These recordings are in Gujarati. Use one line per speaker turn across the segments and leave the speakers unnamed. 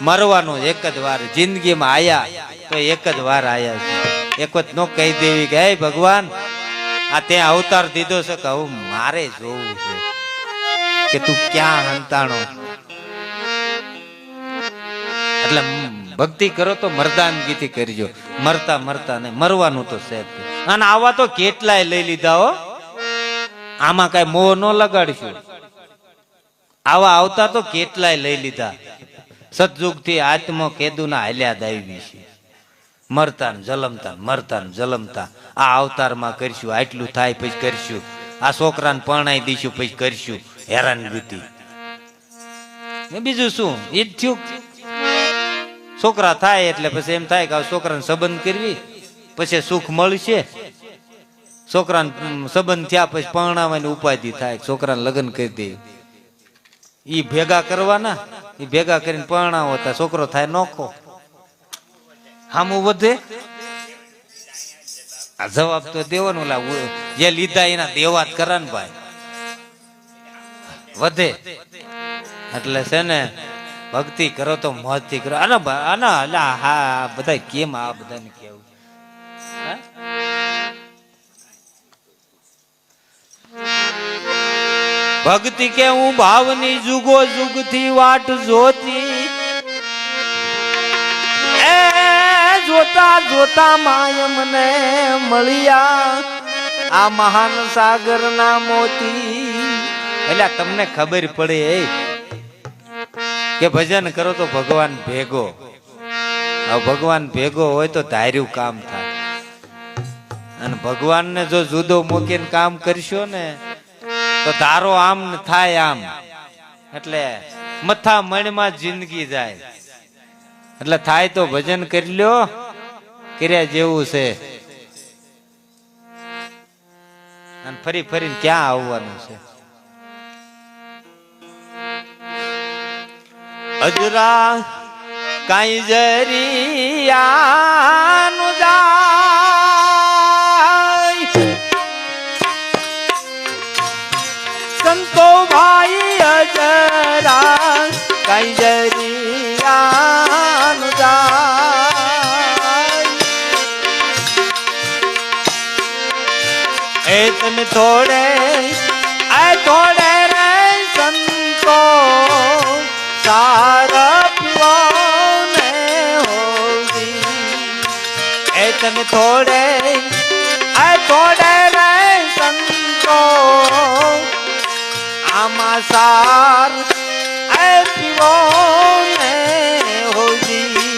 મરવાનું એક જ વાર જિંદગીમાં આયા તો એક જ વાર આયા છે એક વખત નો કહી દેવી કે હે ભગવાન આ તે અવતાર દીધો છે કે હવે મારે જોવું છે કે તું ક્યાં હંતાણો એટલે ભક્તિ કરો તો મરદાનગીથી કરજો મરતા મરતા ને મરવાનું તો છે અને આવા તો કેટલાય લઈ લીધા હો આમાં કઈ મોહ ન લગાડશું આવા અવતાર તો કેટલાય લઈ લીધા સતયુગ થી આત્મા કેદુના હાલ્યા દાવી છે મરતા ને જલમતા મરતા ને જલમતા આ અવતારમાં કરશું આટલું થાય પછી કરશું આ છોકરાને પરણાઈ દઈશું પછી કરશું હેરાનગતિ બીજું શું એ જ થયું છોકરા થાય એટલે પછી એમ થાય કે છોકરાને સંબંધ કરવી પછી સુખ મળશે છોકરાને સંબંધ થયા પછી પરણાવવાની ઉપાધિ થાય છોકરાને લગ્ન કરી દે ઈ ભેગા કરવાના ઈ ભેગા કરીને પરણાવો તા છોકરો થાય નોખો હામું વધે આ જવાબ તો દેવાનું જે લીધા એના દેવા જ કરા ને ભાઈ વધે એટલે છે ને ભક્તિ કરો તો મોજથી કરો આના હા બધા કેમ આ બધાને કેવું ભક્તિ કે હું ભાવની જુગો જુગ થી વાટ જોતી એ જોતા જોતા માય મને મળ્યા આ મહાન સાગર ના મોતી એટલે તમને ખબર પડે કે ભજન કરો તો ભગવાન ભેગો ભગવાન ભેગો હોય તો ધાર્યું કામ થાય અને ભગવાનને જો જુદો મૂકીને કામ કરશો ને તો ધારો આમ થાય આમ એટલે મથા મણમાં જિંદગી જાય એટલે થાય તો ભજન કરી લ્યો કર્યા જેવું છે અને ફરી ફરીને ક્યાં આવવાનું છે અજરા કાઈ જરિયાનું જાય સંતો ભાઈ અજરા કાઈ જરિયાનું જાય એ તને થોડે રે સંતો સારા પીવાને હોવી એ તને થોડે રે સંતો આમાં સાર એ પીવાને હોવી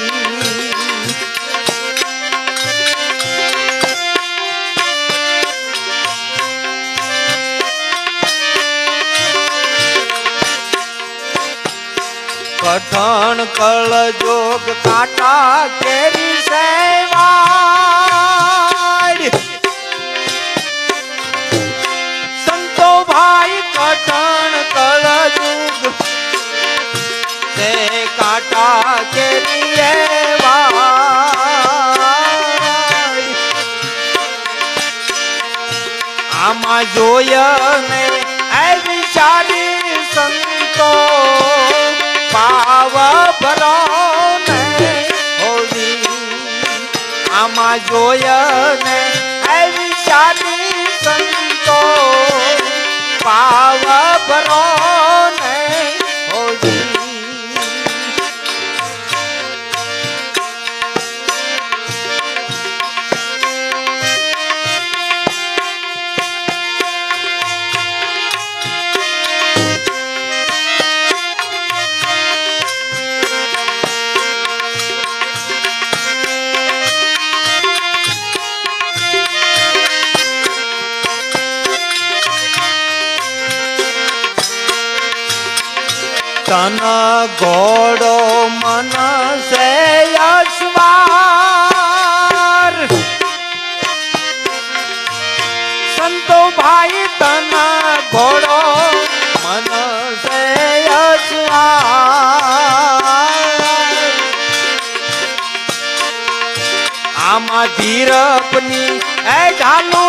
કઠણ કળ જોગ કાંટા કેરી સેવાડ સંતો ભાઈ કઠણ કળ જોગ તે કાંટા કેરી એવાડ આમાં જોયા ને એ વિચારી સંતો પાવ ભરો ને હોવી આમાં જોયા ને એવી શાદી સંતો પાવ ભરો ને હોવી તન ઘોડો મન સે અશ્વાર સંતો ભાઈ તન ઘોડો મન સે અશ્વાર આમાં ધીરપની એ ઢાલુ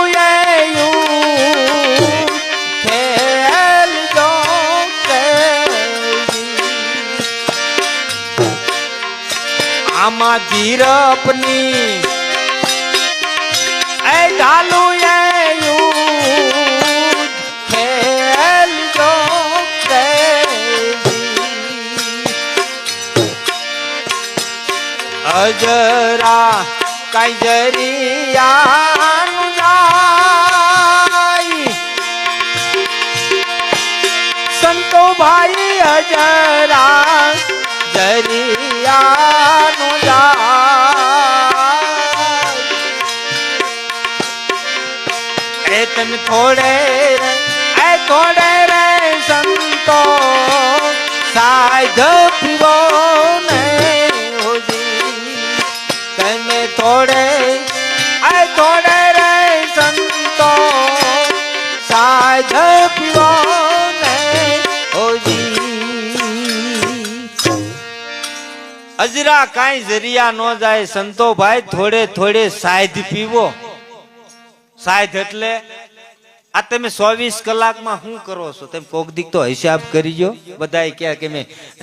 આમાં ધીરપની એ ઢાલુ એ ખેલજો અજરા કઈ જરિયાનું જાય સંતો ભાઈ અજરા જરિયાનું જાય એ તમે થોડે રે સંતો સાધ પીવો ને તમે થોડે રે સંતો સાધ પીવો ને અજરા કાંઈ જરિયા નો જાય સંતો ભાઈ થોડે સાધ પીવો. સાધ એટલે આ તમે 24 કલાકમાં શું કરો છો? તમે કોક દીક તો હિસાબ કરીજો. બધા ક્યાં કે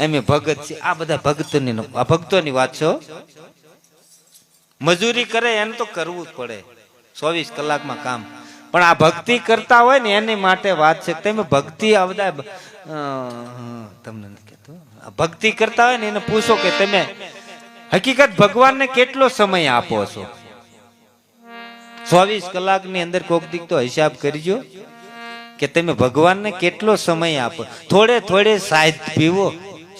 અમે ભગત છે, આ બધા ભક્તોની વાત છે. મજૂરી કરે એને તો કરવું જ પડે 24 કલાકમાં કામ, પણ આ ભક્તિ કરતા હોય ને એની માટે વાત છે. તમે ભક્તિ આ બધા તમને નથી કહેતો, ભક્તિ કરતા હોય ને એને પૂછો કે તમે હકીકત ભગવાનને કેટલો સમય આપો છો? 24 કલાકની અંદર કોક દીક તો હિસાબ કરજો કે તમે ભગવાનને કેટલો સમય આપો. થોડે સાહિત પીવો.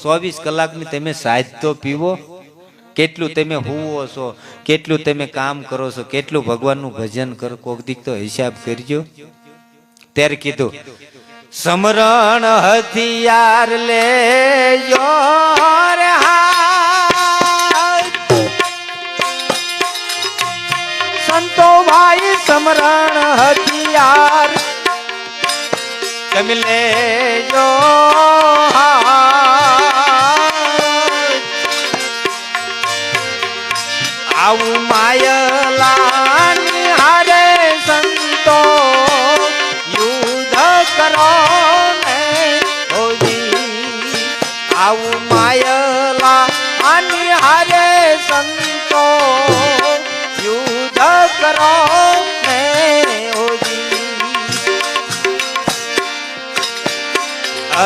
24 કલાકની તમે સાહિત તો પીવો. કેટલું તમે હુવો છો, કેટલું તમે કામ કરો છો, કેટલું ભગવાનનું ભજન કરો, કોક દીક તો હિસાબ કરજો. ત્યારે કીધું સમરણ હથિયાર લેજો રે સંતો ભાઈ સમરણ હથિયાર તમે લેજો આવું માયલાની હારે સંતો યુદ્ધ કરો ને હોજી. આવું માયલા આની હારે સંતો યુદ્ધ કરો ને હોજી.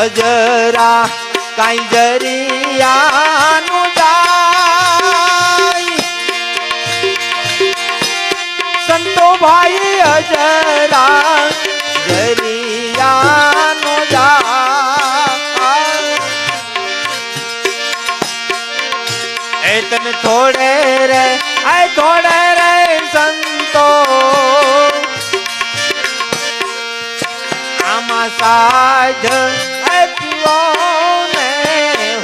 અજરા કાંઈ જરિયાનું જાય સંતો ભાઈ અજરા જરિયાનું જાય. એ તમે થોડે રે સંતો આમાં સાધ પીવો ને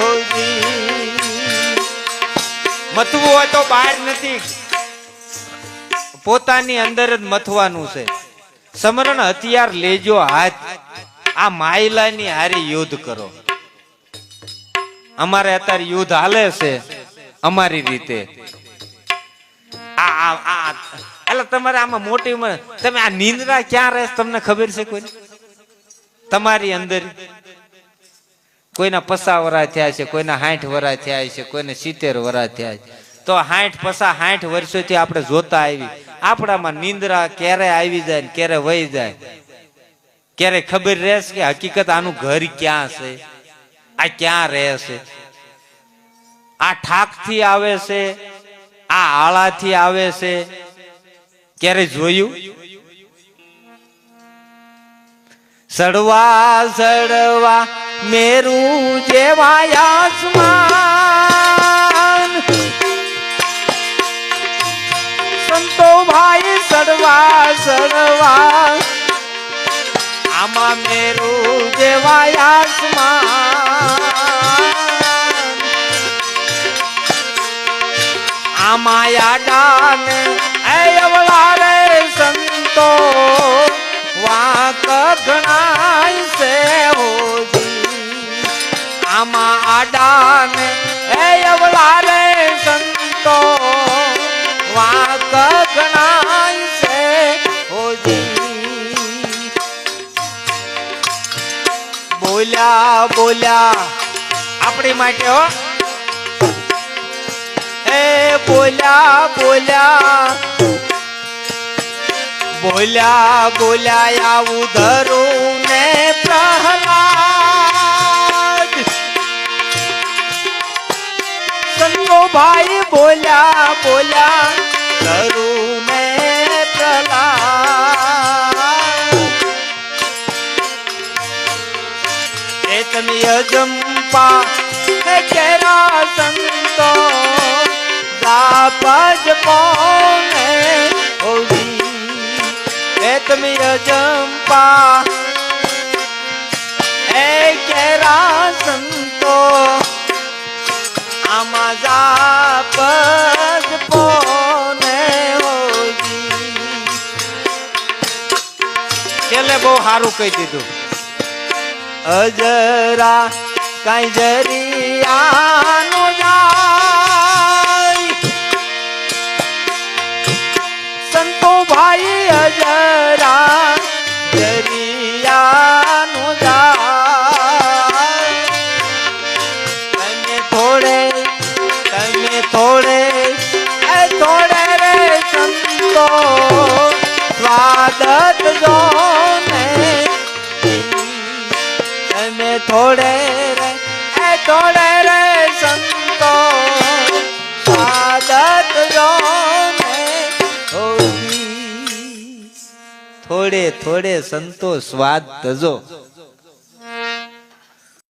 હોજી. મથવું હોય તો બહાર નથી, પોતાની અંદર જ મથવાનું છે. સમરણ હથિયાર લેજો હાથ, આ માયલાની હારે યુદ્ધ કરો. અમારે અત્યારે યુદ્ધ હાલે છે અમારી રીતે. એટલે તમારે આમાં મોટી ઉંમર તમે આ નિંદ્રા ક્યાં રહે તમને ખબર છે? કોઈ તમારી અંદર કોઈના 50 વરા થયા છે, કોઈના 60 વરા થયા છે, કોઈને 70 વરા થયા છે. તો 60 વર્ષોથી આપણે જોતા આવી, આપણામાં નિંદ્રા ક્યારે આવી જાય ને ક્યારે વહી જાય, ક્યારે ખબર રહેશે કે હકીકત આનું ઘર ક્યાં છે, આ ક્યાં રહે છે, આ ઠાક થી આવે છે, આ આળાથી આવે છે, ક્યારે જોયું? સડવા મેરું જેવા આસમાન સંતો ભાઈ સડવા આમાં મેરું જેવા આસમાન આમાં યાદાને અવળા રે સંતો વાક ગણાય છે હોજી. આમાં આડાને અવળા રે સંતો વાક ગણાય છે હોજી. બોલ્યા આપણી માટે હો. એ બોલ્યા બોલ્યા બોલ્યા બોલ્યા આવું ધરું ને પ્રહલાદ સંતો ભાઈ બોલ્યા બોલ્યા ધરું ને પ્રહલાદ એ તમે અજંપા કેરા સંતો દાપજ પોને હોવી એ તમે અજંપા એ કેરા સંતો આમાં દાપજ પોને હોવી છેલ્લે બહુ સારું કહી દીધું અજરા કઈ જરિયાનો જાય સંતો ભાઈ અજરા જરિયાનો જાય તમે થોડે રે સંતો સ્વાગત જો ને તમે થોડે રે સંતો સ્વાગત જો ને હોવી થોડે સંતો સ્વાદ તજો